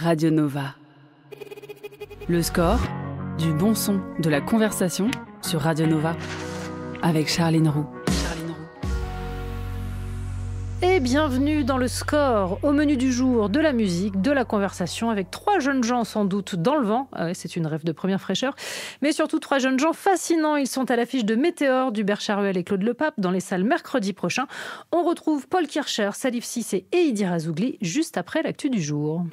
Radio Nova. Le score, du bon son, de la conversation sur Radio Nova avec Charline Roux. Et bienvenue dans le score, au menu du jour, de la musique, de la conversation, avec 3 jeunes gens sans doute dans le vent, c'est une rêve de première fraîcheur, mais surtout 3 jeunes gens fascinants. Ils sont à l'affiche de Météor, d'Hubert Charuel et Claude Lepape, dans les salles mercredi prochain. On retrouve Paul Kircher, Salif Cissé et Idir Azougli, juste après l'actu du jour.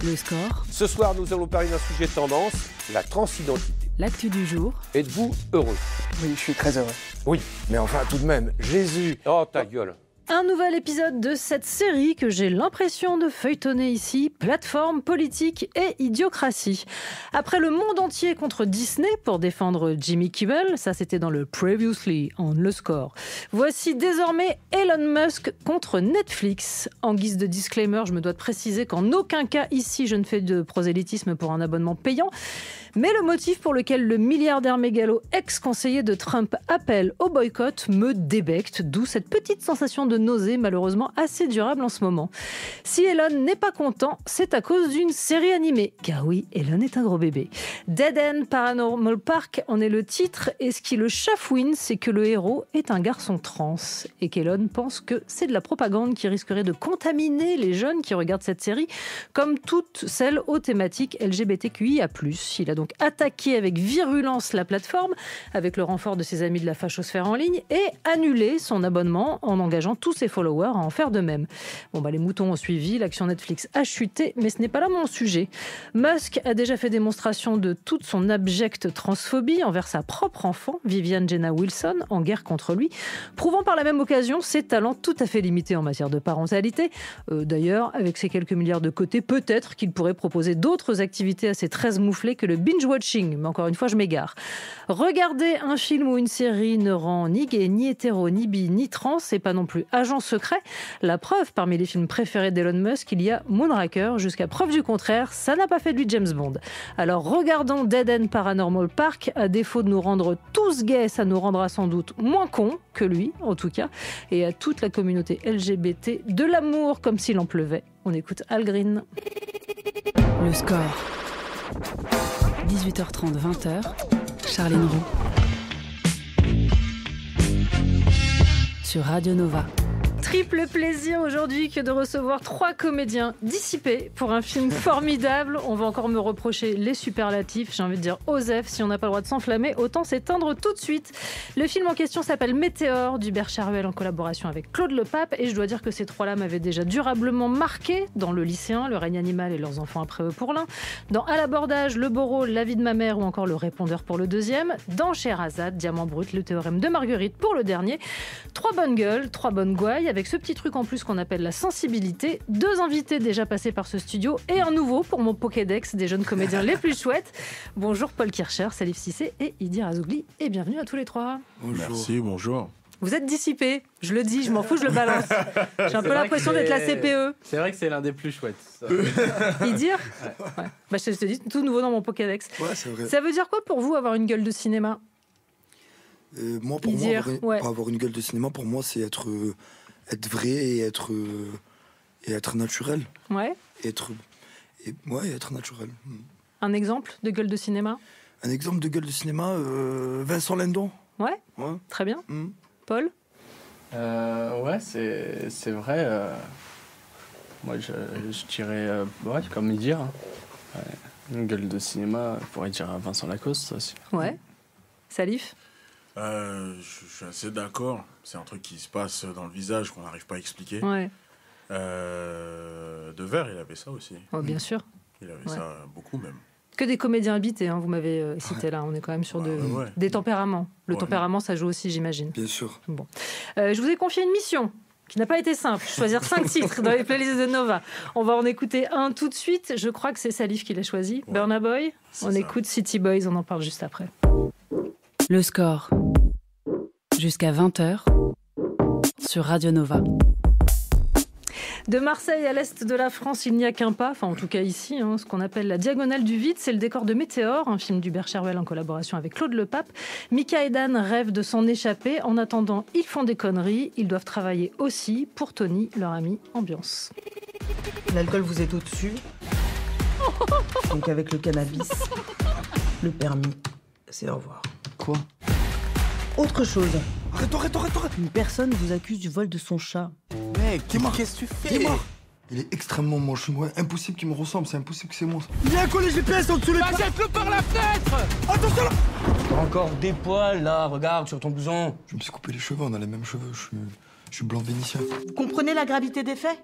Le score. Ce soir, nous allons parler d'un sujet de tendance, la transidentité. L'actu du jour. Êtes-vous heureux? Oui, je suis très heureux. Oui, mais enfin, tout de même, Jésus. Oh, ta gueule. Un nouvel épisode de cette série que j'ai l'impression de feuilletonner ici, plateforme, politique et idiocratie. Après le monde entier contre Disney pour défendre Jimmy Kimmel, ça c'était dans le Previously on Le Score. Voici désormais Elon Musk contre Netflix. En guise de disclaimer, je me dois de préciser qu'en aucun cas ici je ne fais de prosélytisme pour un abonnement payant. Mais le motif pour lequel le milliardaire mégalo ex-conseiller de Trump appelle au boycott me débecte, d'où cette petite sensation de nausée malheureusement assez durable en ce moment. Si Elon n'est pas content, c'est à cause d'une série animée. Car oui, Elon est un gros bébé. Dead End Paranormal Park en est le titre, et ce qui le chafouine, c'est que le héros est un garçon trans, et qu'Elon pense que c'est de la propagande qui risquerait de contaminer les jeunes qui regardent cette série, comme toutes celles aux thématiques LGBTQIA+. Il a donc attaqué avec virulence la plateforme, avec le renfort de ses amis de la fachosphère en ligne, et annulé son abonnement en engageant tous ses followers à en faire de même. Les moutons ont suivi, l'action Netflix a chuté, mais ce n'est pas là mon sujet. Musk a déjà fait démonstration de toute son abjecte transphobie envers sa propre enfant, Vivian Jenna Wilson, en guerre contre lui, prouvant par la même occasion ses talents tout à fait limités en matière de parentalité. D'ailleurs, avec ses quelques milliards de côté, peut-être qu'il pourrait proposer d'autres activités assez 13 mouflées que le binge-watching, mais encore une fois, je m'égare. Regarder un film ou une série ne rend ni gay, ni hétéro, ni bi, ni trans, et pas non plus agent secret. La preuve, parmi les films préférés d'Elon Musk, il y a Moonraker. Jusqu'à preuve du contraire, ça n'a pas fait de lui James Bond. Alors regardons Dead End Paranormal Park. À défaut de nous rendre tous gays, ça nous rendra sans doute moins cons que lui, en tout cas. Et à toute la communauté LGBT, de l'amour comme s'il en pleuvait. On écoute Al Green. Le score. 18h30, 20h. Charline Roux. Sur Radio Nova. Triple plaisir aujourd'hui que de recevoir 3 comédiens dissipés pour un film formidable. On va encore me reprocher les superlatifs. J'ai envie de dire Osef, si on n'a pas le droit de s'enflammer, autant s'éteindre tout de suite. Le film en question s'appelle Météor, d'Hubert Charuel en collaboration avec Claude Lepape. Et je dois dire que ces 3-là m'avaient déjà durablement marqué dans Le Lycéen, Le règne animal et leurs enfants après eux pour l'un. Dans À l'abordage, Le Bourreau, La vie de ma mère ou encore Le répondeur pour le deuxième. Dans Scheherazade, Diamant brut, Le théorème de Marguerite pour le dernier. 3 bonnes gueules, 3 bonnes gouailles, avec ce petit truc en plus qu'on appelle la sensibilité. 2 invités déjà passés par ce studio et un nouveau pour mon Pokédex des jeunes comédiens les plus chouettes. Bonjour Paul Kircher, Salif Cissé et Idir Azougli, et bienvenue à tous les 3. Bonjour. Merci, bonjour. Vous êtes dissipés, je le dis, je m'en fous, je le balance. J'ai un peu l'impression d'être la CPE. C'est vrai que c'est l'un des plus chouettes. Idir ouais. Je te dis, tout nouveau dans mon Pokédex. Ouais, c'est vrai. Ça veut dire quoi pour vous avoir une gueule de cinéma? Avoir une gueule de cinéma, pour moi, c'est être vrai et être naturel. Ouais. Être naturel. Un exemple de gueule de cinéma? Un exemple de gueule de cinéma, Vincent Lindon. Ouais. Très bien. Paul? Ouais, c'est vrai. Moi, je dirais, comme dire. Ouais. Une gueule de cinéma, on pourrait dire Vincent Lacoste aussi. Ouais. Salif? Je suis assez d'accord. C'est un truc qui se passe dans le visage qu'on n'arrive pas à expliquer. Ouais. Devers, il avait ça aussi. Oh, bien sûr. Il avait ça beaucoup même. Que des comédiens habités, vous m'avez cité là. On est quand même sur des tempéraments. Le tempérament, ça joue aussi, j'imagine. Bien sûr. Bon. Je vous ai confié une mission qui n'a pas été simple. Choisir 5 titres dans les playlists de Nova. On va en écouter un tout de suite. Je crois que c'est Salif qui l'a choisi. Ouais. Burna Boy. On écoute City Boys, on en parle juste après. Le score. Jusqu'à 20h. Sur Radio Nova. De Marseille à l'est de la France, il n'y a qu'un pas, enfin en tout cas ici, ce qu'on appelle la diagonale du vide, c'est le décor de Météor, un film d'Hubert Charuel en collaboration avec Claude Lepape. Mika et Dan rêvent de s'en échapper. En attendant, ils font des conneries. Ils doivent travailler aussi pour Tony, leur ami ambiance. L'alcool vous est au-dessus, Donc avec le cannabis, le permis, c'est au revoir. Quoi? Autre chose. Arrête. Une personne vous accuse du vol de son chat. Mec, Dis-moi. qu'est-ce que tu fais? Dis-moi. Il est extrêmement moche. Ouais, impossible qu'il me ressemble, c'est impossible que c'est moi. Il y a un collet GPS en dessous les plaques. Jette-le par la fenêtre! Attention là. T'as encore des poils là, regarde sur ton blouson. Je me suis coupé les cheveux, on a les mêmes cheveux. Je suis blanc vénitien. Vous comprenez la gravité des faits?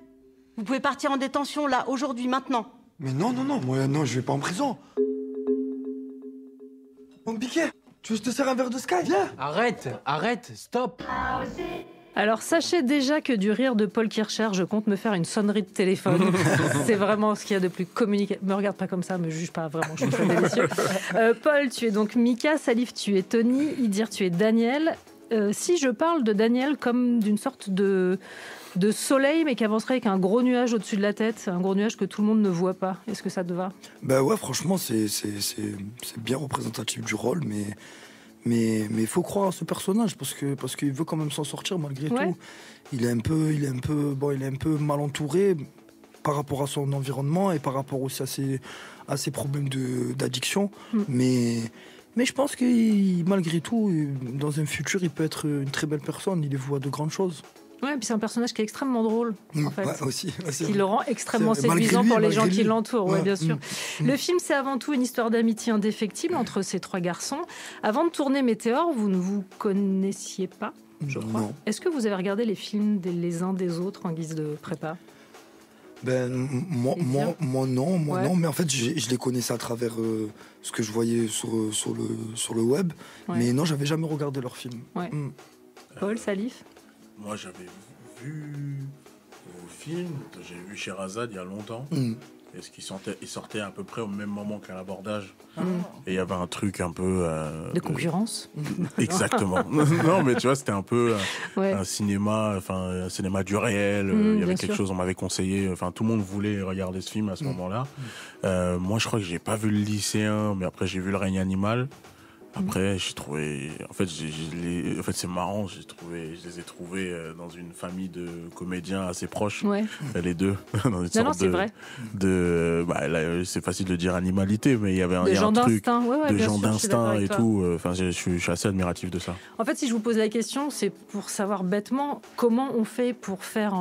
Vous pouvez partir en détention là, aujourd'hui, maintenant. Mais non, moi non, je vais pas en prison. Mon piquet, tu veux que je te sers un verre de Sky? Viens. Arrête, stop. Alors sachez déjà que du rire de Paul Kircher, je compte me faire une sonnerie de téléphone. C'est vraiment ce qu'il y a de plus communiqué. Me regarde pas comme ça, me juge pas vraiment, je trouve ça délicieux. Paul, tu es donc Mika, Salif, tu es Tony, Idir, tu es Daniel. Si je parle de Daniel comme d'une sorte de soleil, mais qui avancerait avec un gros nuage au-dessus de la tête, un gros nuage que tout le monde ne voit pas, est-ce que ça te va? Bah ouais, franchement, c'est bien représentatif du rôle, mais il faut croire à ce personnage parce qu'il veut quand même s'en sortir malgré tout. Il est un peu mal entouré par rapport à son environnement et par rapport aussi à ses problèmes d'addiction, mais je pense que malgré tout, dans un futur, il peut être une très belle personne. Il voit de grandes choses. Ouais, puis c'est un personnage qui est extrêmement drôle, en fait. Ouais, aussi. Ce qui le rend extrêmement séduisant pour les gens qui l'entourent, ouais, bien sûr. Le film, c'est avant tout une histoire d'amitié indéfectible entre ces trois garçons. Avant de tourner Météore, vous ne vous connaissiez pas, je crois. Non. Est-ce que vous avez regardé les films les uns des autres en guise de prépa? Moi non, mais en fait je les connaissais à travers ce que je voyais sur le web, mais non, j'avais jamais regardé leurs films. Ouais. Paul, Salif? Moi, j'avais vu au film, j'ai vu Sherazade il y a longtemps. Est-ce qu'il sortait à peu près au même moment qu'à l'abordage. Et il y avait un truc un peu... de concurrence. Exactement. Non, mais tu vois, c'était un peu un cinéma du réel. Il y avait quelque chose, on m'avait conseillé. Enfin, tout le monde voulait regarder ce film à ce moment-là. Moi, je crois que j'ai pas vu Le Lycéen, mais après, j'ai vu Le Règne animal. Après, j'ai trouvé... En fait, c'est marrant, je les ai trouvés dans une famille de comédiens assez proches, les deux. Dans une sorte c'est vrai. Là, c'est facile de dire animalité, mais il y avait un truc de gens d'instinct et tout. Enfin, je suis assez admiratif de ça. En fait, si je vous pose la question, c'est pour savoir bêtement comment on fait pour faire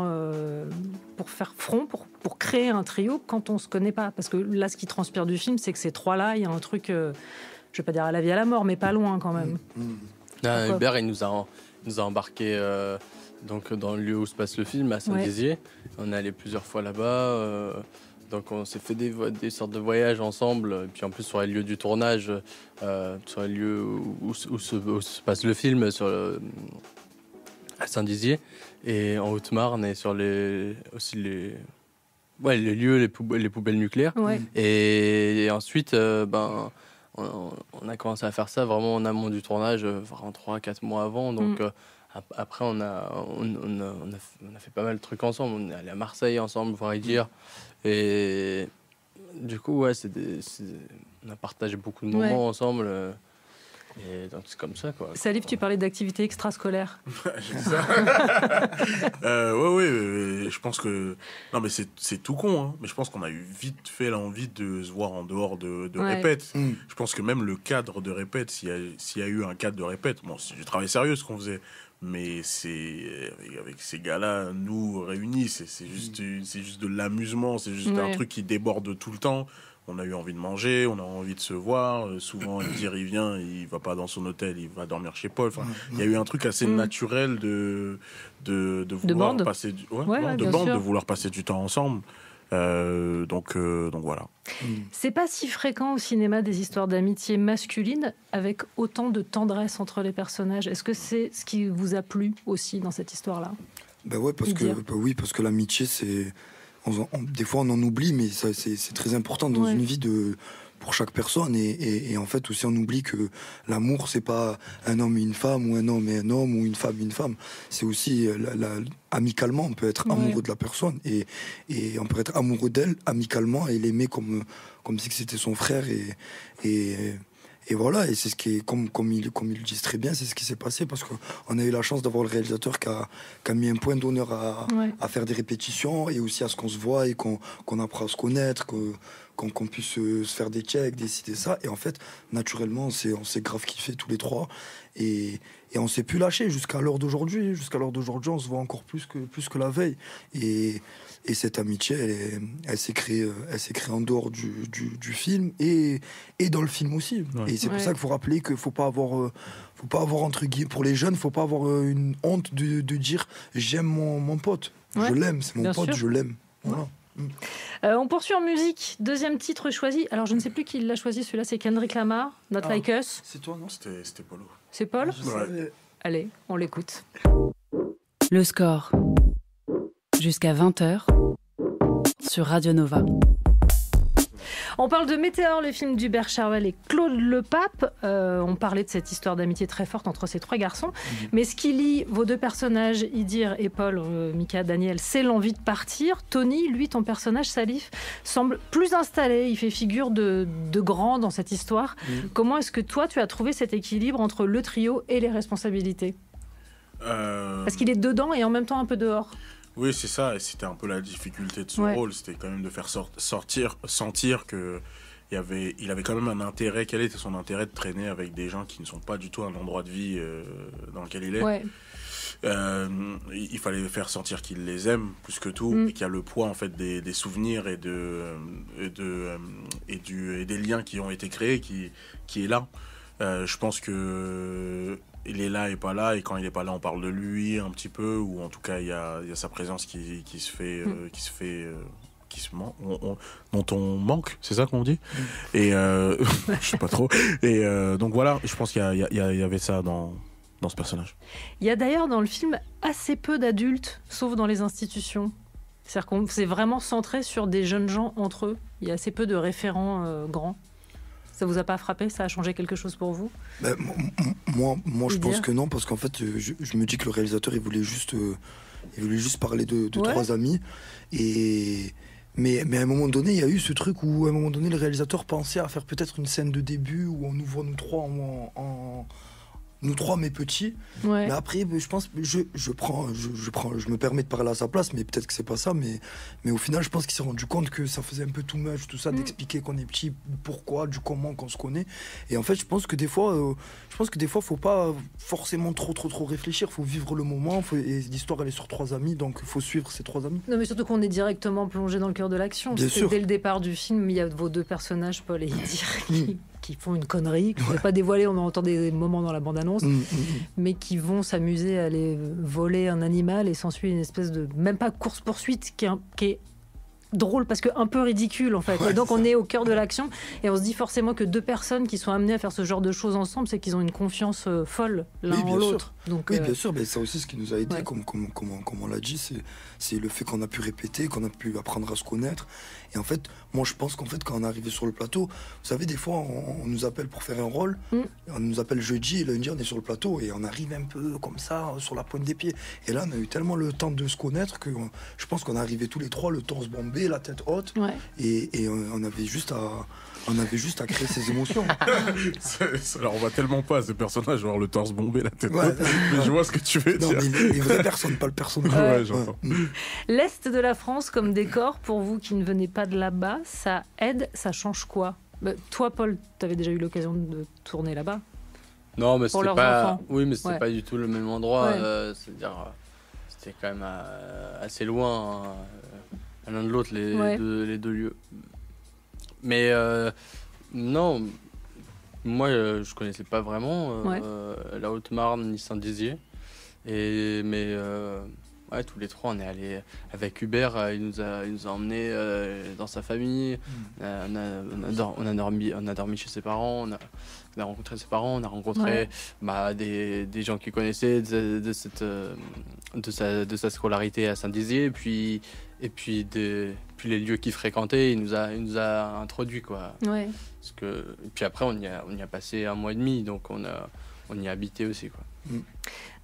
front, pour créer un trio quand on se connaît pas. Parce que là, ce qui transpire du film, c'est que ces trois-là, il y a un truc... je vais pas dire à la vie à la mort, mais pas loin quand même. Hubert, il nous a embarqué donc dans le lieu où se passe le film, à Saint-Dizier. On est allé plusieurs fois là-bas. Donc on s'est fait des sortes de voyages ensemble. Et puis en plus sur les lieux du tournage, sur les lieux où se passe le film, à Saint-Dizier et en Haute-Marne et sur les lieux, les poubelles nucléaires. Et ensuite, on a commencé à faire ça vraiment en amont du tournage, vraiment 3-4 mois avant. Donc après, on a fait pas mal de trucs ensemble. On est allé à Marseille ensemble, voir Idir. Et du coup, on a partagé beaucoup de moments ensemble. Et donc c'est comme ça, quoi. Salif, tu parlais d'activités extrascolaires. J'aime ça. Je pense que... Non, mais c'est tout con, hein. Mais je pense qu'on a eu vite fait l'envie de se voir en dehors de répète. Je pense que même le cadre de répète, s'il y a eu un cadre de répète, bon, c'est du travail sérieux ce qu'on faisait, mais c'est avec ces gars-là, nous réunis, c'est juste de l'amusement, c'est juste un truc qui déborde tout le temps. On a eu envie de manger, on a envie de se voir. Souvent, il vient, il va pas dans son hôtel, il va dormir chez Paul. Enfin, il y a eu un truc assez naturel de vouloir passer de vouloir passer du temps ensemble. Donc voilà. C'est pas si fréquent au cinéma des histoires d'amitié masculine avec autant de tendresse entre les personnages. Est-ce que c'est ce qui vous a plu aussi dans cette histoire-là? Parce que l'amitié, c'est... des fois on en oublie, mais c'est très important dans une vie pour chaque personne, et en fait aussi on oublie que l'amour, c'est pas un homme et une femme, ou un homme et un homme, ou une femme et une femme. C'est aussi amicalement, on peut être amoureux de la personne, et on peut être amoureux d'elle amicalement et l'aimer comme si c'était son frère, et voilà, et c'est ce qui est, comme ils le disent très bien, c'est ce qui s'est passé, parce qu'on a eu la chance d'avoir le réalisateur qui a mis un point d'honneur à faire des répétitions, et aussi à ce qu'on se voit, et qu'on apprend à se connaître, qu'on puisse se faire des checks, décider ça. Et en fait, naturellement, on s'est grave kiffé tous les trois. Et on s'est plus lâché jusqu'à l'heure d'aujourd'hui. Jusqu'à l'heure d'aujourd'hui, on se voit encore plus que la veille. Et cette amitié, elle s'est créée en dehors du film et dans le film aussi. Ouais. Et c'est pour ça qu'il faut rappeler qu'il faut pas avoir entre guillemets, pour les jeunes, faut pas avoir une honte de dire j'aime mon pote. Ouais. Je l'aime, c'est mon Bien pote, sûr. Je l'aime. Voilà. On poursuit en musique. Deuxième titre choisi. Alors je ne sais plus qui l'a choisi. Celui-là, c'est Kendrick Lamar, Not Like Us. C'est toi, non? C'était Polo. C'est Paul? Ouais. Allez, on l'écoute. Le score. Jusqu'à 20h sur Radio Nova. On parle de Météore, le film d'Hubert Charvel et Claude Lepape. On parlait de cette histoire d'amitié très forte entre ces trois garçons. Mais ce qui lie vos deux personnages, Idir et Paul, Mika, Daniel, c'est l'envie de partir. Tony, lui, ton personnage, Salif, semble plus installé. Il fait figure de grand dans cette histoire. Comment est-ce que toi, tu as trouvé cet équilibre entre le trio et les responsabilités? Parce qu'il est dedans et en même temps un peu dehors. Oui, c'est ça, et c'était un peu la difficulté de son rôle, c'était quand même de faire sentir que il avait quand même un intérêt. Quel était son intérêt de traîner avec des gens qui ne sont pas du tout un endroit de vie dans lequel il est. Il fallait faire sentir qu'il les aime plus que tout, et qu'il y a le poids en fait des souvenirs et des liens qui ont été créés qui est là. Je pense que il est là et pas là, et quand il est pas là, on parle de lui un petit peu, ou en tout cas il y a sa présence dont on manque, c'est ça qu'on dit. Et je sais pas trop. Et donc voilà, je pense qu'il y avait ça dans ce personnage. Il y a d'ailleurs dans le film assez peu d'adultes, sauf dans les institutions. C'est-à-dire qu'on s'est vraiment centré sur des jeunes gens entre eux. Il y a assez peu de référents grands. Ça vous a pas frappé? Ça a changé quelque chose pour vous? Moi, je pense que non, parce qu'en fait, je me dis que le réalisateur, il voulait juste parler de trois amis. Mais à un moment donné, il y a eu ce truc où, à un moment donné, le réalisateur pensait à faire peut-être une scène de début où on nous voit nous trois nous trois, mes petits. Mais après, je pense, je me permets de parler à sa place, mais peut-être que c'est pas ça. Mais au final, je pense qu'il s'est rendu compte que ça faisait un peu too much, tout ça, d'expliquer qu'on est petit, pourquoi, du comment, qu'on se connaît. Et en fait, je pense que des fois, faut pas forcément trop réfléchir. Faut vivre le moment. Et l'histoire, elle est sur trois amis, donc il faut suivre ces trois amis. Non, mais surtout qu'on est directement plongé dans le cœur de l'action. Bien sûr. Dès le départ du film, il y a vos deux personnages, Paul et Idir, qui font une connerie, qu'on ne va pas dévoiler, on entend des moments dans la bande-annonce, mais qui vont s'amuser à aller voler un animal, et s'ensuit une espèce de, même pas course-poursuite, qui est drôle parce que un peu ridicule en fait. Et donc on est au cœur de l'action, et on se dit forcément que deux personnes qui sont amenées à faire ce genre de choses ensemble, c'est qu'ils ont une confiance folle l'un en l'autre. Donc, bien sûr, mais ça aussi, ce qui nous a aidé, comme on l'a dit, c'est le fait qu'on a pu répéter, qu'on a pu apprendre à se connaître. Et en fait, moi je pense qu'en fait, quand on est arrivé sur le plateau, vous savez, des fois on nous appelle pour faire un rôle, on nous appelle jeudi, et lundi on est sur le plateau, et on arrive un peu comme ça, sur la pointe des pieds. Et là, on a eu tellement le temps de se connaître que je pense qu'on est arrivés tous les trois, le torse bombé, la tête haute, et on avait juste à créer ces émotions. Alors on va tellement pas à ces personnages, genre le torse bombé, la tête haute, mais je vois ce que tu veux dire. Non, mais les vraies personnes, pas le personnage. J'entends. L'Est de la France comme décor, pour vous qui ne venez pas de là-bas, ça aide, ça change quoi? Toi, Paul, tu avais déjà eu l'occasion de tourner là-bas? Non, mais c'était pas. Enfants. Oui, mais c'était pas du tout le même endroit. C'est-à-dire, c'était quand même assez loin l'un de l'autre, les deux lieux. Mais non, moi je connaissais pas vraiment la Haute-Marne ni Saint-Dizier. Mais tous les trois, on est allés avec Hubert, il nous a emmenés dans sa famille. On a dormi chez ses parents, on a rencontré ses parents, on a rencontré des gens qu'il connaissait de sa scolarité à Saint-Dizier, et puis les lieux qu'il fréquentait, il nous a introduits, quoi. Parce que, et puis après on y a passé 1 mois et demi, donc on y a habité aussi, quoi.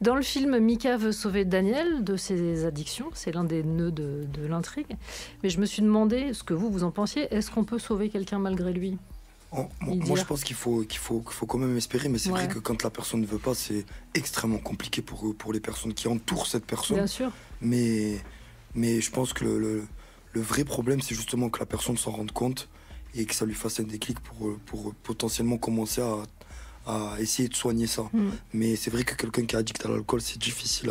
Dans le film, Mika veut sauver Daniel de ses addictions, c'est l'un des nœuds de l'intrigue. Mais je me suis demandé ce que vous en pensiez. Est-ce qu'on peut sauver quelqu'un malgré lui? Moi, je pense qu'il faut quand même espérer, mais c'est vrai que quand la personne ne veut pas, c'est extrêmement compliqué pour les personnes qui entourent cette personne. Bien sûr. Mais je pense que le vrai problème, c'est justement que la personne s'en rende compte et que ça lui fasse un déclic pour potentiellement commencer à essayer de soigner ça. Mais c'est vrai que quelqu'un qui est addict à l'alcool, c'est difficile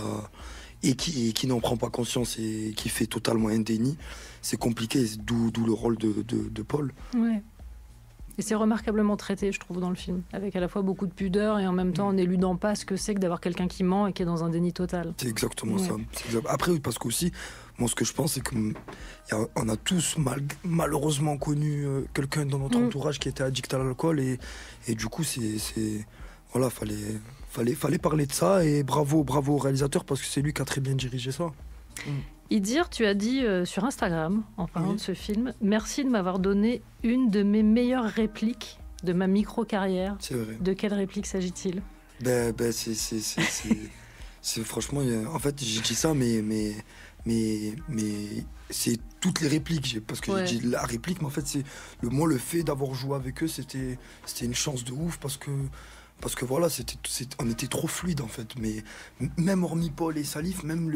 et qui n'en prend pas conscience et qui fait totalement un déni, c'est compliqué, d'où le rôle de Paul. Ouais. Et c'est remarquablement traité, je trouve, dans le film, avec à la fois beaucoup de pudeur et en même temps en éludant pas ce que c'est que d'avoir quelqu'un qui ment et qui est dans un déni total. C'est exactement ça. Après, oui, parce qu'aussi, moi, ce que je pense, c'est qu'on a tous malheureusement connu quelqu'un dans notre entourage qui était addict à l'alcool et du coup, voilà, fallait parler de ça et bravo au réalisateur parce que c'est lui qui a très bien dirigé ça. Idir, tu as dit sur Instagram, en parlant de ce film, merci de m'avoir donné une de mes meilleures répliques de ma micro-carrière. C'est vrai. De quelle réplique s'agit-il ? C'est franchement, en fait, j'ai dit ça, mais c'est toutes les répliques, parce que j'ai dit la réplique, mais en fait, c'est le fait d'avoir joué avec eux, c'était une chance de ouf, parce que voilà, on était trop fluide en fait. Mais même hormis Paul et Salif, même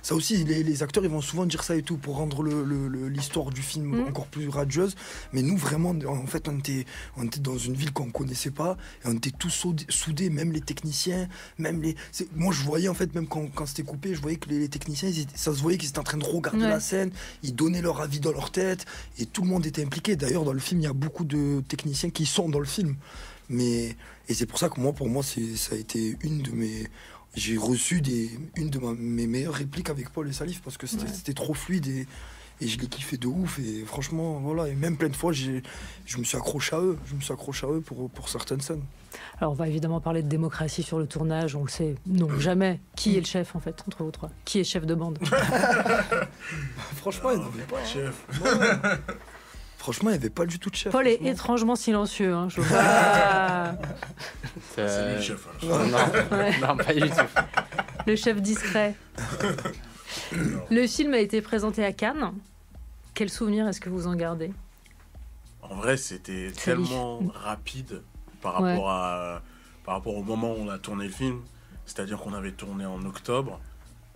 ça aussi, les acteurs ils vont souvent dire ça et tout pour rendre l'histoire du film encore plus radieuse. Mais nous vraiment, en fait, on était dans une ville qu'on connaissait pas et on était tous soudés, même les techniciens, moi je voyais en fait, même quand c'était coupé, je voyais que les techniciens, ça se voyait qu'ils étaient en train de regarder la scène, ils donnaient leur avis dans leur tête et tout le monde était impliqué. D'ailleurs dans le film, il y a beaucoup de techniciens qui sont dans le film. Et c'est pour ça que pour moi, ça a été j'ai reçu une de mes meilleures répliques avec Paul et Salif parce que c'était trop fluide et je l'ai kiffé de ouf. Et franchement, voilà. Et même plein de fois, je me suis accroché à eux. Pour certaines scènes. Alors, on va évidemment parler de démocratie sur le tournage. On le sait. Non, jamais. Qui est le chef, en fait, entre vous trois ? Qui est chef de bande ? Franchement, il n'y avait pas de chef. Franchement, il n'y avait pas du tout de chef. Paul est étrangement silencieux. Hein. Je vois. C'est lui le chef. Non, pas du tout. Le chef discret. Le film a été présenté à Cannes. Quel souvenir est-ce que vous en gardez ? En vrai, c'était tellement rapide par rapport au moment où on a tourné le film. C'est-à-dire qu'on avait tourné en octobre.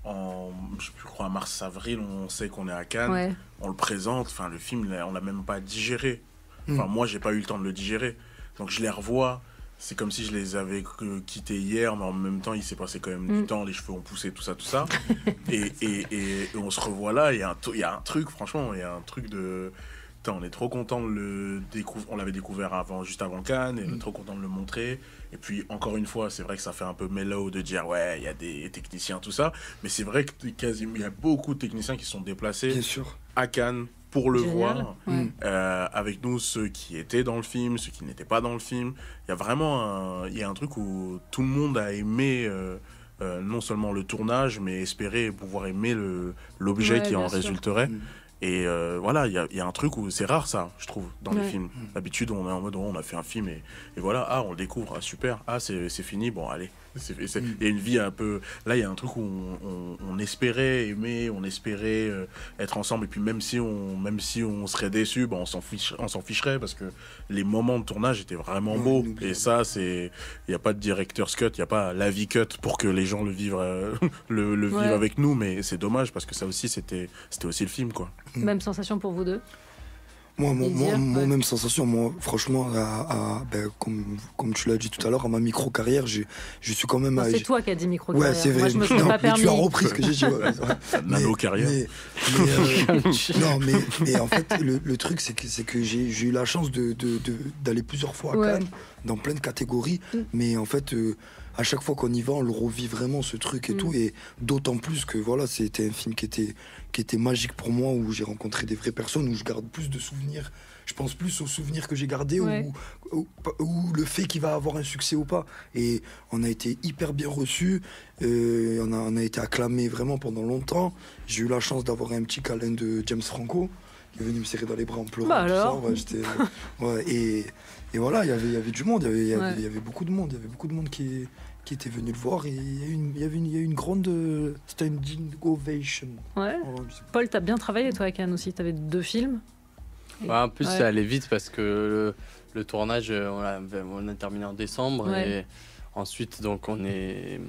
Je crois mars-avril, on sait qu'on est à Cannes, on le présente, enfin le film on l'a même pas digéré, moi j'ai pas eu le temps de le digérer, donc je les revois, c'est comme si je les avais quittés hier, mais en même temps il s'est passé quand même du temps, les cheveux ont poussé, tout ça et on se revoit là, il y a un truc, franchement il y a un truc de... on est trop content de le découvrir. On l'avait découvert juste avant Cannes, et on est trop content de le montrer. Et puis, encore une fois, c'est vrai que ça fait un peu mellow de dire, ouais, il y a des techniciens, tout ça. Mais c'est vrai qu'il y a beaucoup de techniciens qui sont déplacés à Cannes pour le voir. Avec nous, ceux qui étaient dans le film, ceux qui n'étaient pas dans le film. Il y a vraiment un truc où tout le monde a aimé... non seulement le tournage, mais espérer pouvoir aimer l'objet qui en résulterait. Et voilà, il y a un truc où c'est rare ça, je trouve, dans les films. D'habitude, on est en mode, on a fait un film et voilà, on le découvre, super, c'est fini, bon, allez. Il y a une vie un peu... Là, il y a un truc où on espérait aimer, on espérait être ensemble, et puis même si on serait déçu, on s'en ficherait, parce que les moments de tournage étaient vraiment beaux. Et ça, il n'y a pas de director's cut, il n'y a pas la vie cut pour que les gens le vivent avec nous, mais c'est dommage, parce que ça aussi, c'était aussi le film, quoi. Même sensation pour vous deux ? Moi, même sensation. Moi, franchement, comme tu l'as dit tout à l'heure, à ma micro-carrière, je suis quand même... c'est toi qui as dit micro-carrière. Ouais, c'est vrai. Moi, je me suis pas permis. Tu as repris ce que j'ai dit. Nano-carrière. Mais en fait, le truc, c'est que j'ai eu la chance d'aller plusieurs fois à Cannes, dans plein de catégories. Mais en fait... à chaque fois qu'on y va, on le revit vraiment, ce truc et tout. Et d'autant plus que voilà, c'était un film qui était magique pour moi, où j'ai rencontré des vraies personnes, où je garde plus de souvenirs. Je pense plus aux souvenirs que j'ai gardés ou le fait qu'il va avoir un succès ou pas. Et on a été hyper bien reçus. On a été acclamés vraiment pendant longtemps. J'ai eu la chance d'avoir un petit câlin de James Franco. Il est venu me serrer dans les bras en pleurant. Et voilà, il y avait du monde, il y avait beaucoup de monde. Il y avait beaucoup de monde qui était venu le voir, et il y a eu une grande standing ovation. Ouais. Paul, t'as bien travaillé toi à Cannes aussi, t'avais 2 films. En plus ça allait vite parce que le tournage, on a terminé en décembre. Et ensuite, donc, on est...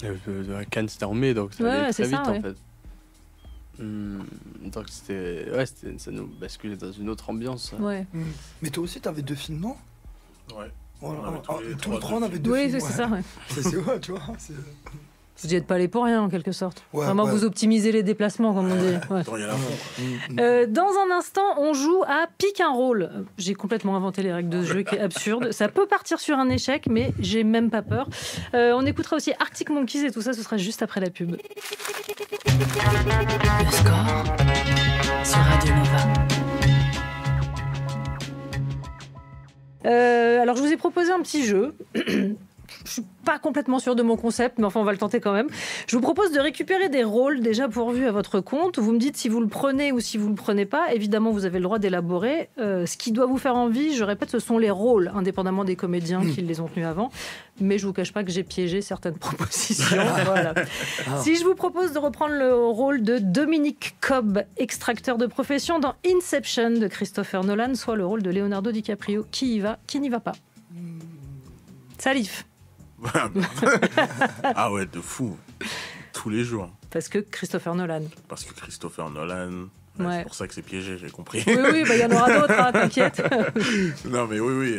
à Cannes, c'était en mai, donc ça allait très vite, en fait. Donc ça nous basculait dans une autre ambiance. Mais toi aussi, t'avais 2 films, non? Ouais. Tous les 3, on avait 2 films. Oui, c'est ça, ouais. C'est ouais, tu vois. Vous n'y êtes pas allé pour rien, en quelque sorte. Vraiment, vous optimisez les déplacements, comme on dit. Dans un instant, on joue à Pick un rôle. J'ai complètement inventé les règles de ce jeu qui est absurde. Ça peut partir sur un échec, mais j'ai même pas peur. On écoutera aussi Arctic Monkeys et tout ça, ce sera juste après la pub. Le score sur Radio Nova. Alors, je vous ai proposé un petit jeu. Je suis pas complètement sûre de mon concept, mais enfin on va le tenter quand même. Je vous propose de récupérer des rôles déjà pourvus à votre compte. Vous me dites si vous le prenez ou si vous le prenez pas. Évidemment, vous avez le droit d'élaborer. Ce qui doit vous faire envie, je répète, ce sont les rôles, indépendamment des comédiens qui les ont tenus avant. Mais je vous cache pas que j'ai piégé certaines propositions. Voilà. Si je vous propose de reprendre le rôle de Dominic Cobb, extracteur de profession dans Inception de Christopher Nolan, soit le rôle de Leonardo DiCaprio, qui y va, qui n'y va pas? Salif. Ah ouais, de fou. Tous les jours. Parce que Christopher Nolan. C'est pour ça que c'est piégé, j'ai compris. Oui, il y en aura d'autres, hein, t'inquiète. Non, mais oui,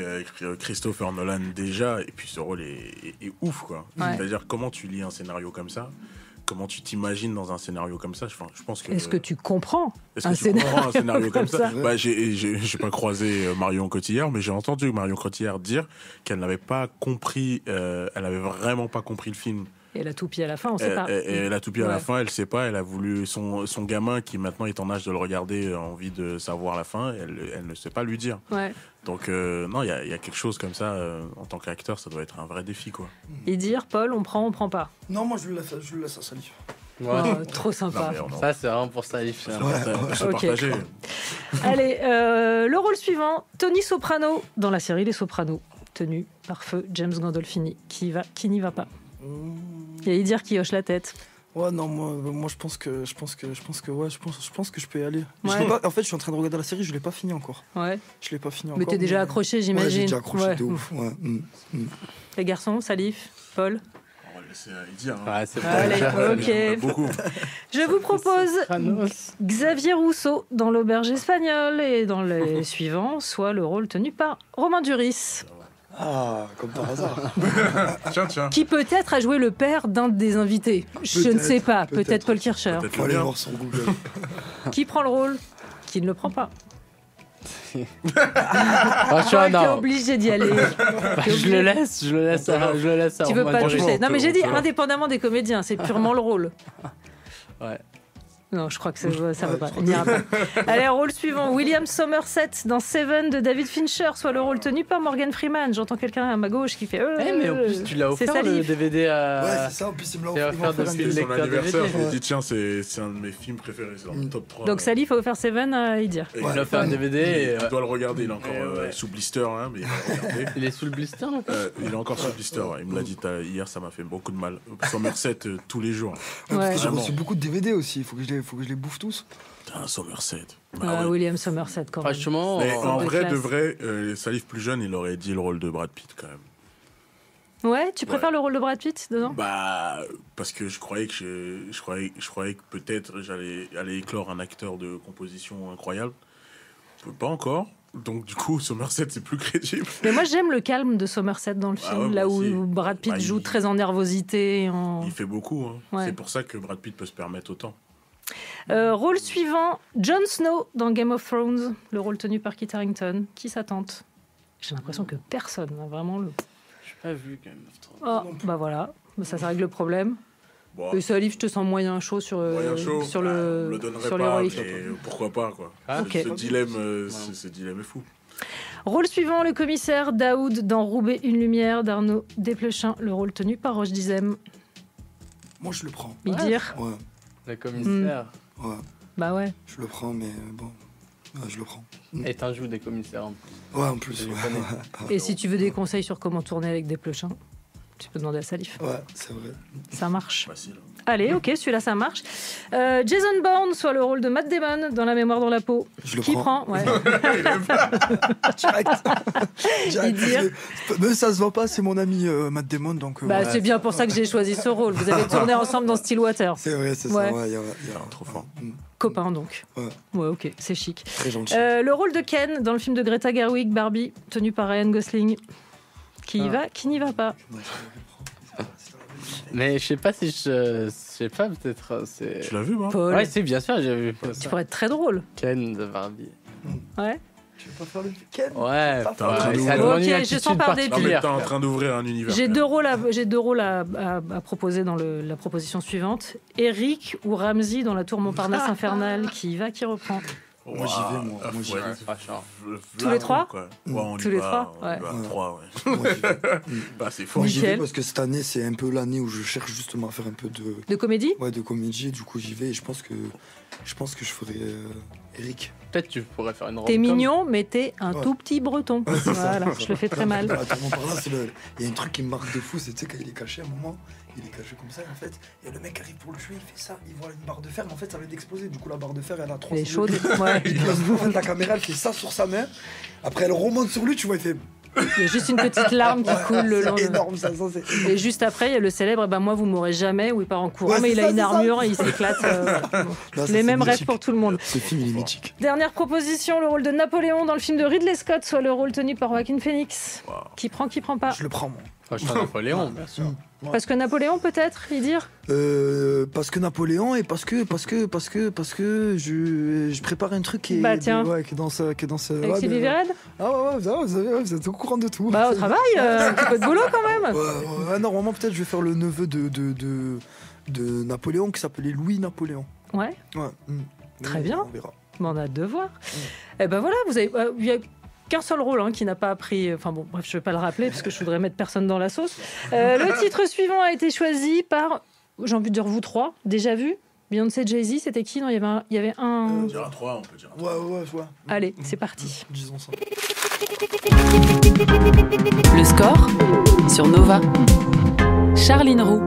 Christopher Nolan déjà, et puis ce rôle est ouf, quoi. C'est-à-dire, comment tu lis un scénario comme ça? Comment tu t'imagines dans un scénario comme ça? Je pense que... Est-ce que tu comprends un scénario comme ça? J'ai pas croisé Marion Cotillard, mais j'ai entendu Marion Cotillard dire qu'elle n'avait pas compris, elle avait vraiment pas compris le film. Et elle a tout pied à la fin, on sait pas. Et elle a tout pied à la fin, elle sait pas, elle a voulu... Son gamin, qui maintenant est en âge de le regarder, a envie de savoir la fin, elle ne sait pas lui dire. Donc, non, il y a quelque chose comme ça, en tant qu'acteur, ça doit être un vrai défi, quoi. Et dire, Paul, on prend pas. Non, moi, je le laisse à Salif. Trop sympa. Non, ça, c'est vraiment pour Salif. Partager. Allez, le rôle suivant, Tony Soprano, dans la série Les Sopranos, tenu par feu James Gandolfini, qui n'y va pas. Il y a Idir qui hoche la tête. Ouais, non, moi je pense que je peux y aller. En fait, je suis en train de regarder la série, je l'ai pas fini encore. Je l'ai pas fini encore. Mais t'es déjà accroché, j'imagine. Ouais, j'ai déjà accroché de ouf. Les garçons, Salif, Paul. On va laisser Idir. Allez, ok. Je vous propose Xavier Rousseau dans L'Auberge espagnole et dans les suivants, soit le rôle tenu par Romain Duris. Ah, comme par hasard. Tiens. Qui peut-être a joué le père d'un des invités. Je ne sais pas. Peut-être Paul Kircher. Faut aller voir sur Google. Qui prend le rôle? Qui ne le prend pas? Franchement, non. T'es obligé d'y aller. Je le laisse à Tu veux Romain pas Duris. toucher? Non, mais j'ai dit indépendamment des comédiens. C'est purement le rôle. Ouais. Non, je crois que ça va pas. Il n'ira pas. Allez, rôle suivant. William Somerset dans Seven de David Fincher, soit le rôle tenu par Morgan Freeman. J'entends quelqu'un à ma gauche qui fait... mais en plus, tu l'as offert le DVD à... Ouais, c'est ça. En plus, il me l'a offert depuis son anniversaire. Je lui ai dit, tiens, c'est un de mes films préférés. C'est dans le top 3. Donc Salif a offert Seven à Idir. Il a offert un DVD. Il doit le regarder. Il est encore sous blister, hein, mais il va le regarder. Il est sous le blister, là? Il est encore sous blister. Il me l'a dit hier, ça m'a fait beaucoup de mal. Somerset tous les jours. Parce que j'ai reçu beaucoup de DVD aussi. Il faut que je les bouffe tous. Un Somerset. William Somerset, quand même. Franchement, en vrai, de vrai, Salif plus jeune, il aurait dit le rôle de Brad Pitt quand même. Ouais, tu préfères le rôle de Brad Pitt dedans? Parce que je croyais que peut-être j'allais éclore un acteur de composition incroyable. Pas encore. Donc du coup, Somerset, c'est plus crédible. Mais moi, j'aime le calme de Somerset dans le film, là où Brad Pitt joue très en nervosité. Il fait beaucoup. C'est pour ça que Brad Pitt peut se permettre autant. Rôle suivant, Jon Snow dans Game of Thrones, le rôle tenu par Kit Harington. Qui s'attente? J'ai l'impression que personne n'a vraiment le... Je n'ai pas vu Game of Thrones. Oh, voilà, ça règle le problème. Et Salif, je te sens moyen chaud sur l'héroïque. Pourquoi pas, quoi. Ce dilemme est fou. Rôle suivant, le commissaire Daoud dans Roubaix, une lumière d'Arnaud Desplechin, le rôle tenu par Roche Dizem. Moi, je le prends. Idir. Ouais. Le commissaire. Ouais. Bah ouais. Je le prends, mais bon. Ouais, je le prends. Et t'en joues des commissaires en plus. Ouais, en plus. Et si tu veux des conseils sur comment tourner avec Desplechin, tu peux demander à Salif. Ouais, c'est vrai. Ça marche. Facile. Allez, ok, celui-là, ça marche. Jason Bourne, soit le rôle de Matt Damon dans La mémoire dans la peau. Qui prend ouais. Direct. Dire... Mais ça se voit pas, c'est mon ami Matt Damon. Donc, c'est bien pour ça que j'ai choisi ce rôle. Vous avez tourné ensemble dans Stillwater. C'est vrai, c'est ça. Il y a trop fort. Copain, donc. Ouais, ok, c'est chic. Très gentil. Le rôle de Ken dans le film de Greta Gerwig, Barbie, tenu par Ryan Gosling. Qui y va, qui n'y va pas. Mais je sais pas si je sais pas, peut-être c'est... Tu l'as vu, moi Paul. Ouais, c'est bien sûr, j'ai vu. Tu pourrais être très drôle. Ken de Barbie. Ouais. Tu veux pas faire le Ken? Ouais, ok, je sens par dépit. T'es en train d'ouvrir un univers. J'ai deux rôles à proposer dans la proposition suivante. Eric ou Ramsey dans La Tour Montparnasse infernale. Qui y va, qui reprend? Moi j'y vais, moi j'y vais. Tous les trois? Tous les trois, ouais. Trois, ouais. C'est fort. Moi j'y vais parce que cette année c'est un peu l'année où je cherche justement à faire un peu de comédie. Ouais, de comédie. Du coup j'y vais et je pense que je ferai Eric. Peut-être tu pourrais faire une rom-com. T'es mignon, mais t'es un tout petit breton. Voilà, je le fais très mal. Il y a un truc qui me marque de fou, c'est quand il est caché à un moment, il est caché comme ça en fait, et le mec arrive pour le tuer, il fait ça, il voit une barre de fer, mais en fait ça vient d'exploser, du coup la barre de fer elle a 300 Elle est chaude, ouais. En fait la caméra elle fait ça sur sa main, après elle remonte sur lui, tu vois, il fait... Il y a juste une petite larme qui coule le long. C'est énorme ça, et juste après il y a le célèbre moi vous m'aurez jamais, où il part en courant, mais il a une armure et il s'éclate. Les mêmes rêves pour tout le monde. Ce film il est mythique. Dernière proposition, le rôle de Napoléon dans le film de Ridley Scott, soit le rôle tenu par Joaquin Phoenix. Qui prend pas? Je le prends moi. Je suis Napoléon, bien sûr. Parce que Napoléon peut-être, y dire parce que Napoléon et parce que je prépare un truc qui est, qui est dans ce avec Sylvie Verred. Ah ouais, vous êtes au courant de tout. Au travail, un petit peu de boulot quand même. Normalement peut-être je vais faire le neveu de Napoléon qui s'appelait Louis Napoléon. Ouais. Très bien. On verra. On a hâte de voir. Et ben voilà, vous avez il y a qu'un seul rôle qui n'a pas appris... Enfin bon, bref, je ne vais pas le rappeler parce que je voudrais mettre personne dans la sauce. Le titre suivant a été choisi par, j'ai envie de dire vous trois, déjà vu. Beyoncé, Jay-Z, c'était qui? Non, il y avait un... On peut dire un 3, on peut dire un 3. Ouais, je vois. Allez, c'est parti. Disons ça. Le score sur Nova. Charline Roux.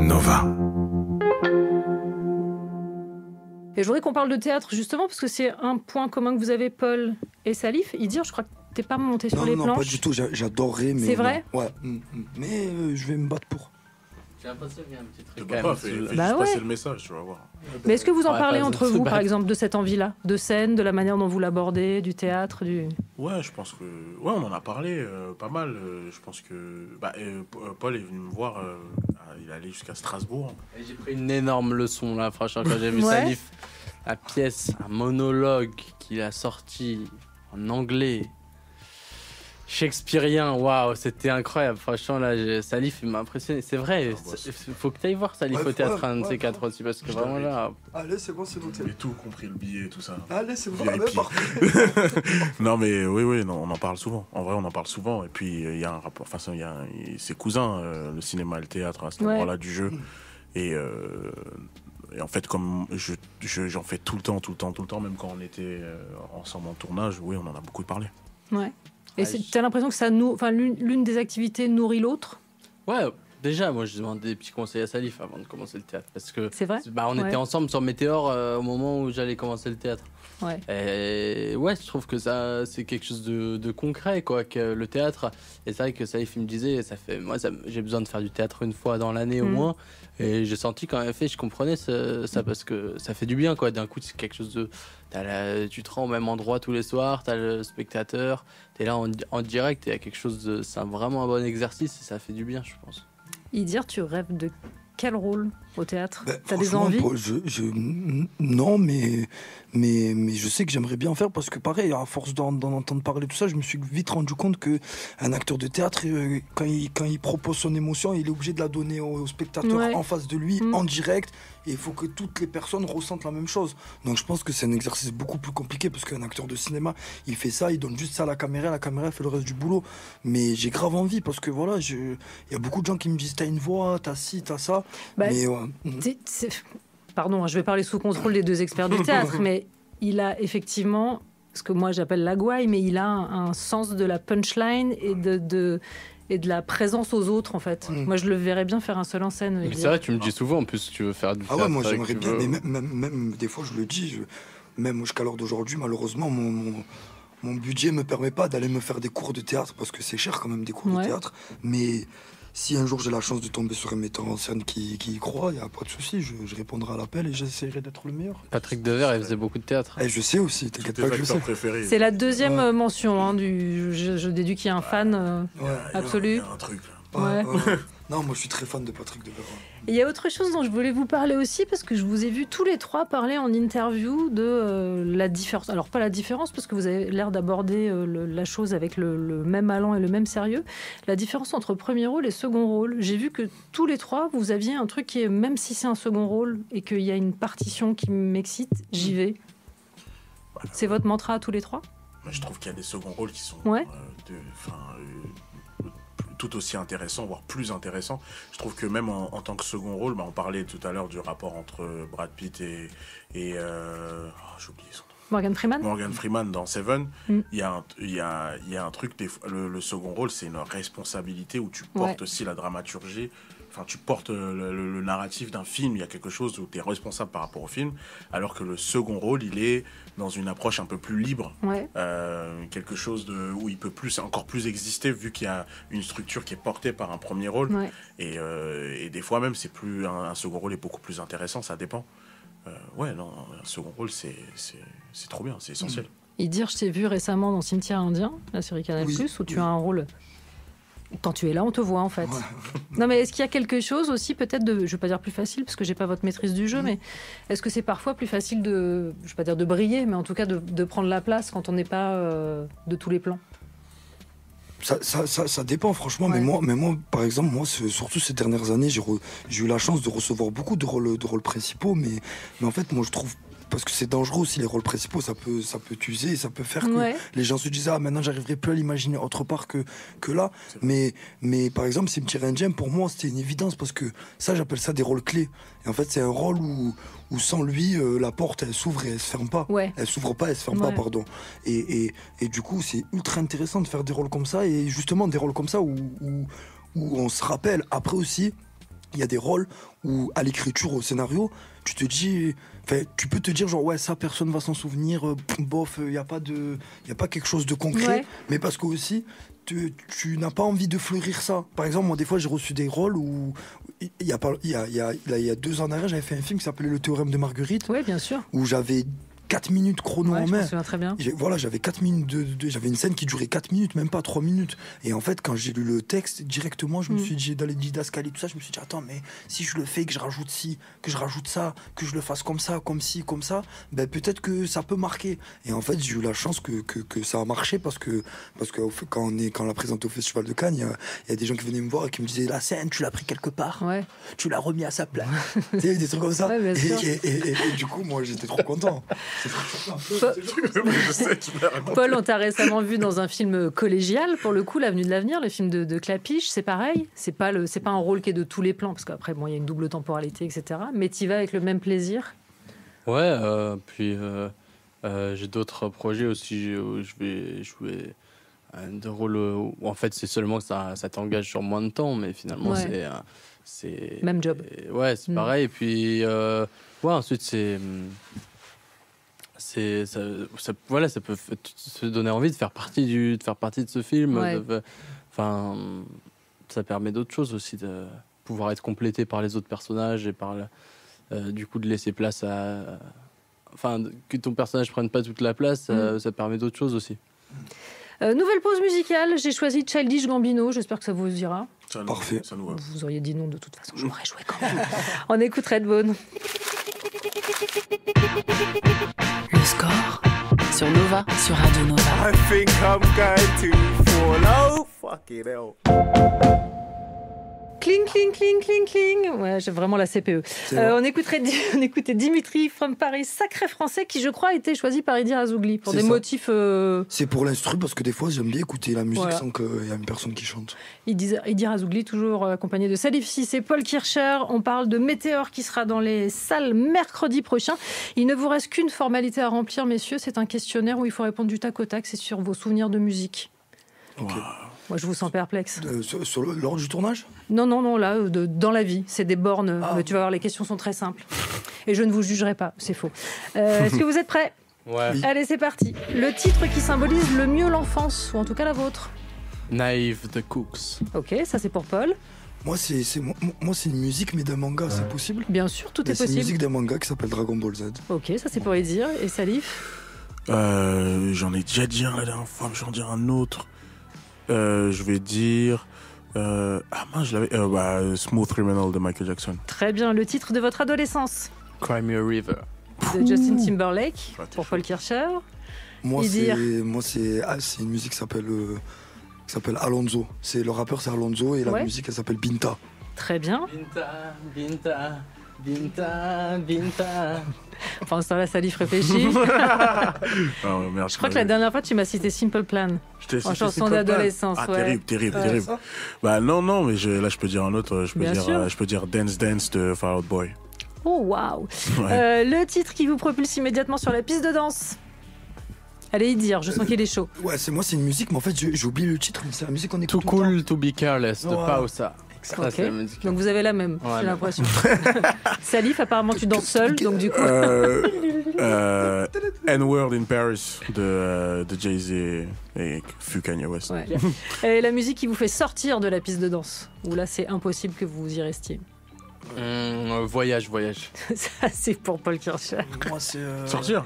Nova. Et je voudrais qu'on parle de théâtre justement parce que c'est un point commun que vous avez, Paul et Salif. Idir, je crois que t'es pas monté sur les planches. Non, pas du tout. J'adorerais, mais... C'est vrai? Ouais. Mais je vais me battre pour. J'ai l'impression qu'il y a un petit truc. Fais juste passer le message, tu vas voir. Mais est-ce que vous en parlez entre vous, par exemple, de cette envie-là, de scène, de la manière dont vous l'abordez, du théâtre, Ouais, je pense que... Ouais, on en a parlé pas mal. Je pense que... Paul est venu me voir, il allait jusqu'à Strasbourg. Et j'ai pris une énorme leçon, là, franchement, quand j'ai vu Salif. La pièce, un monologue qu'il a sorti en anglais, shakespearien, waouh, c'était incroyable. Franchement, là, Salif, il m'a impressionné. C'est vrai, il faut que tu ailles voir Salif au théâtre, un de ces quatre aussi, parce que vraiment là... Allez, c'est bon, c'est noté. J'ai tout compris, le billet et tout ça. Allez, c'est bon, Non, mais oui, non, on en parle souvent. En vrai, on en parle souvent. Et puis, il y a un rapport... Enfin, c'est cousin, le cinéma et le théâtre, à ce moment-là du jeu. Et en fait, comme j'en fais tout le temps, même quand on était ensemble en tournage, oui, on en a beaucoup parlé. Ouais. Et t'as l'impression que l'une des activités nourrit l'autre? Ouais, déjà, moi je demande des petits conseils à Salif avant de commencer le théâtre. Parce que c'est vrai, on était ensemble sur Météor au moment où j'allais commencer le théâtre. Ouais. Et je trouve que ça, c'est quelque chose de concret, quoi, que le théâtre. Et c'est vrai que Salif me disait, j'ai besoin de faire du théâtre une fois dans l'année au moins. Et j'ai senti qu'en effet, je comprenais ça parce que ça fait du bien, quoi. D'un coup, c'est quelque chose de... tu te rends au même endroit tous les soirs, t'as le spectateur, t'es là en direct, et il y a quelque chose de... C'est vraiment un bon exercice et ça fait du bien, je pense. Idir, tu rêves de quel rôle au théâtre? T'as des envies? Non, mais je sais que j'aimerais bien en faire parce que pareil, à force d'en entendre parler tout ça, je me suis vite rendu compte que un acteur de théâtre, quand il propose son émotion, il est obligé de la donner au spectateur en face de lui, en direct, et il faut que toutes les personnes ressentent la même chose. Donc je pense que c'est un exercice beaucoup plus compliqué parce qu'un acteur de cinéma, il fait ça, il donne juste ça à la caméra fait le reste du boulot. Mais j'ai grave envie parce que voilà, il y a beaucoup de gens qui me disent t'as une voix, t'as ci, t'as ça. Mais pardon, je vais parler sous contrôle des deux experts du théâtre, mais il a effectivement ce que moi j'appelle la gouaille, mais il a un sens de la punchline et et de la présence aux autres, en fait. Moi, je le verrais bien faire un seul en scène. Mais c'est vrai, tu me dis souvent, en plus, tu veux faire du théâtre. Ah ouais, moi j'aimerais bien, mais même des fois, je le dis, même jusqu'à l'heure d'aujourd'hui, malheureusement, mon budget me permet pas d'aller me faire des cours de théâtre, parce que c'est cher quand même, des cours de théâtre. Mais si un jour j'ai la chance de tomber sur un metteur en scène qui y croit, il n'y a pas de souci, je répondrai à l'appel et j'essaierai d'être le meilleur. Patrick Devers, il faisait beaucoup de théâtre. Et je sais aussi, t'inquiète pas que je sais. C'est la deuxième mention, hein, je déduis qu'il y a un fan absolu. Il y a un truc là. Ouais. Non, moi je suis très fan de Patrick Devers. Il y a autre chose dont je voulais vous parler aussi, parce que je vous ai vu tous les trois parler en interview de la différence. Alors pas la différence, parce que vous avez l'air d'aborder la chose avec le même allant et le même sérieux. La différence entre premier rôle et second rôle. J'ai vu que tous les trois, vous aviez un truc qui est, même si c'est un second rôle et qu'il y a une partition qui m'excite, j'y vais. C'est votre mantra à tous les trois ? Je trouve qu'il y a des seconds rôles qui sont tout aussi intéressant, voire plus intéressant. Je trouve que même en tant que second rôle, on parlait tout à l'heure du rapport entre Brad Pitt et j'ai oublié son nom. Morgan Freeman dans Seven. Il y a un truc, le second rôle, c'est une responsabilité où tu portes aussi la dramaturgie. Enfin, tu portes le narratif d'un film, il y a quelque chose où tu es responsable par rapport au film, alors que le second rôle, il est dans une approche un peu plus libre, quelque chose où il peut encore plus exister, vu qu'il y a une structure qui est portée par un premier rôle, et des fois même, c'est plus un second rôle est beaucoup plus intéressant, ça dépend. Un second rôle, c'est trop bien, c'est essentiel. Je t'ai vu récemment dans Cimetière Indien, la série Canal+, où tu as un rôle... Quand tu es là, on te voit en fait. Non, mais est-ce qu'il y a quelque chose aussi peut-être je vais pas dire plus facile parce que j'ai pas votre maîtrise du jeu, mais est-ce que c'est parfois plus facile je vais pas dire de briller, mais en tout cas de prendre la place quand on n'est pas de tous les plans? Ça dépend franchement, mais moi par exemple, surtout ces dernières années, j'ai eu la chance de recevoir beaucoup de rôles principaux, mais en fait moi je trouve, parce que c'est dangereux aussi les rôles principaux, ça peut t'user, ça peut faire que les gens se disent maintenant j'arriverai plus à l'imaginer autre part que là, mais par exemple Cimetière Indien, pour moi c'était une évidence, parce que ça, j'appelle ça des rôles clés, et en fait c'est un rôle où sans lui la porte elle s'ouvre et elle se ferme pas, elle s'ouvre pas, elle se ferme pas, pardon, et du coup c'est ultra intéressant de faire des rôles comme ça, et justement des rôles comme ça où on se rappelle. Après aussi, il y a des rôles où, à l'écriture, au scénario, tu peux te dire genre ça personne va s'en souvenir, bof, il y a pas quelque chose de concret, mais parce que aussi tu n'as pas envie de fleurir ça. Par exemple, moi des fois j'ai reçu des rôles où il y a 2 ans en arrière, j'avais fait un film qui s'appelait Le Théorème de Marguerite, bien sûr, où j'avais 4 minutes chrono en main. Je me souviens très bien. J'avais 4 minutes j'avais une scène qui durait 4 minutes, même pas 3 minutes. Et en fait, quand j'ai lu le texte, directement, je me suis dit, dans les didascalies, tout ça, je me suis dit, attends, mais si je le fais, que je rajoute ci, que je rajoute ça, que je le fasse comme ça, comme ci, comme ça, peut-être que ça peut marquer. Et en fait, j'ai eu la chance que ça a marché, parce que quand on l'a présenté au Festival de Cannes, il y a des gens qui venaient me voir et qui me disaient, la scène, tu l'as pris quelque part, tu l'as remis à sa place. Tu sais, des trucs comme ça. Et du coup, moi, j'étais trop content. Paul, on t'a récemment vu dans un film collégial, pour le coup, L'Avenue de l'Avenir, le film de Clapiche, c'est pareil, c'est pas un rôle qui est de tous les plans, parce qu'après il y a une double temporalité, etc. Mais t'y vas avec le même plaisir? Puis j'ai d'autres projets aussi où je vais jouer des rôles où en fait c'est seulement que ça t'engage sur moins de temps, mais finalement c'est même job. C'est pareil. Et puis ensuite ça peut se donner envie de faire partie de ce film. Ça permet d'autres choses aussi, de pouvoir être complété par les autres personnages et par du coup de laisser place que ton personnage prenne pas toute la place. Ça permet d'autres choses aussi. Nouvelle pause musicale, j'ai choisi Childish Gambino, j'espère que ça vous ira. Parfait. Vous auriez dit non de toute façon, j'aurais joué quand même. On écoute Redbone. Le score sur Nova, sur Radio Nova. I think I'm going to fall. Oh, fucking hell. Cling, cling, cling, cling, cling. Ouais, j'ai vraiment la CPE. On écoutait Dimitri from Paris, sacré français, qui je crois a été choisi par Eddie Razougli pour des motifs. C'est pour l'instru, parce que des fois j'aime bien écouter la musique sans qu'il y ait une personne qui chante. Eddie Razougli, toujours accompagné de Salif Ciss et Paul Kircher. On parle de Météore qui sera dans les salles mercredi prochain. Il ne vous reste qu'une formalité à remplir, messieurs. C'est un questionnaire où il faut répondre du tac au tac. C'est sur vos souvenirs de musique. Ok. Moi, je vous sens perplexe. Lors du tournage ? Non, là, dans la vie. C'est des bornes. Mais tu vas voir, les questions sont très simples. Et je ne vous jugerai pas, c'est faux. Est-ce que vous êtes prêts ? Ouais. Oui. Allez, c'est parti. Le titre qui symbolise le mieux l'enfance, ou en tout cas la vôtre. Naive the Cooks. Ok, ça c'est pour Paul. Moi, c'est une musique, mais d'un manga, c'est possible ? Bien sûr, tout est possible. C'est une musique d'un manga qui s'appelle Dragon Ball Z. Ok, ça c'est pour Edir. Et Salif ? J'en ai déjà dit un la dernière fois, mais j'en dirai un autre. Je vais dire... je l'avais... Smooth Criminal de Michael Jackson. Très bien, le titre de votre adolescence ? Cry Me a River. De Justin Timberlake, pour Paul Kircher. Moi, c'est une musique qui s'appelle Alonso. Le rappeur, c'est Alonso, et la musique, elle s'appelle Binta. Très bien. Binta. Pendant ce temps-là, Salif réfléchit. Merde, je crois que la dernière fois, tu m'as cité Simple Plan. En chanson d'adolescence. Terrible. Bah non, mais là, je peux dire un autre. Je peux dire Dance Dance de Fall Out Boy. Oh, waouh. Le titre qui vous propulse immédiatement sur la piste de danse. Allez y dire, je sens qu'il est chaud. Ouais, c'est une musique, mais en fait, j'ai oublié le titre, mais c'est la musique qu'on écoute. Too Cool to Be Careless de Pausa. Okay. Donc vous avez la même, j'ai l'impression. Salif, apparemment tu danses seul, donc du coup... N-Word in Paris de Jay-Z et Kanye West. Ouais. Et la musique qui vous fait sortir de la piste de danse, où là c'est impossible que vous y restiez. Voyage. Ça c'est pour Paul Kircher. Moi c'est... Sortir.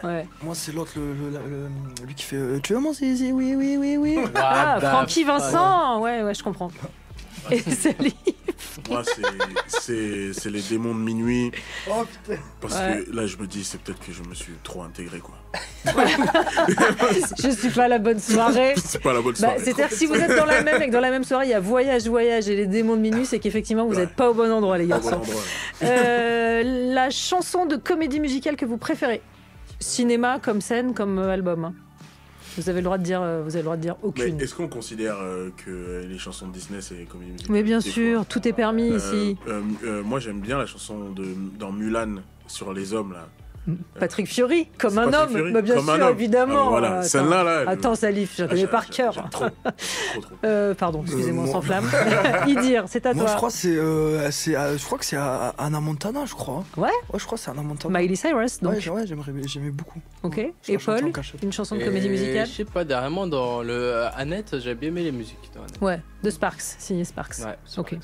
Ouais. Moi c'est l'autre, lui qui fait tu veux mon zizi, oui. Francky Vincent. Ouais, je comprends. Et Salif. Moi c'est les démons de minuit. Oh putain. Parce que là je me dis c'est peut-être que je me suis trop intégré quoi. Je suis pas la bonne soirée. C'est pas la bonne soirée. C'est-à-dire que si vous êtes dans la même soirée, il y a voyage et les démons de minuit, c'est qu'effectivement vous n'êtes pas au bon endroit les garçons. La chanson de comédie musicale que vous préférez, cinéma comme scène comme album. Vous avez le droit de dire aucune. Mais est-ce qu'on considère que les chansons de Disney c'est comédie musicale ? Mais bien sûr, tout est permis ici. Moi j'aime bien la chanson dans Mulan sur les hommes là. Patrick Fiori, comme un homme, bah, bien sûr, évidemment. Voilà, celle-là. Attends, Salif, je la connais par cœur. Trop. Pardon, excusez-moi, on s'enflamme. Idir, c'est à toi. Moi, je crois que c'est Anna Montana, je crois. Ouais. Ouais, je crois que c'est Anna Montana. Miley Cyrus, donc. Ouais, j'aimais beaucoup. Ok. Et Paul, une chanson de comédie musicale. Je sais pas, dernièrement dans le Annette, j'ai bien aimé les musiques. Ouais, de Sparks, signé Sparks. Ouais. Ok.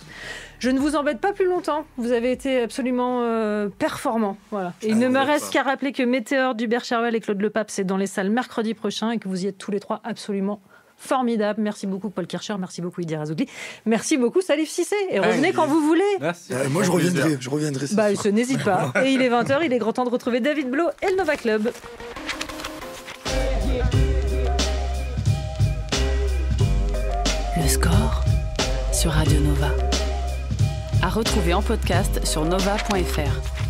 Je ne vous embête pas plus longtemps. Vous avez été absolument performants. Voilà. Et il ne me reste qu'à rappeler que Météore d'Hubert Chervel et Claude Lepape, c'est dans les salles mercredi prochain et que vous y êtes tous les trois absolument formidables. Merci beaucoup Paul Kircher, merci beaucoup Idir Azougli, merci beaucoup Salif Cissé. Et revenez quand vous voulez. Merci. Moi je reviendrai. N'hésite pas. Et il est 20h, il est grand temps de retrouver David Blo et le Nova Club. Le score sur Radio Nova. À retrouver en podcast sur nova.fr.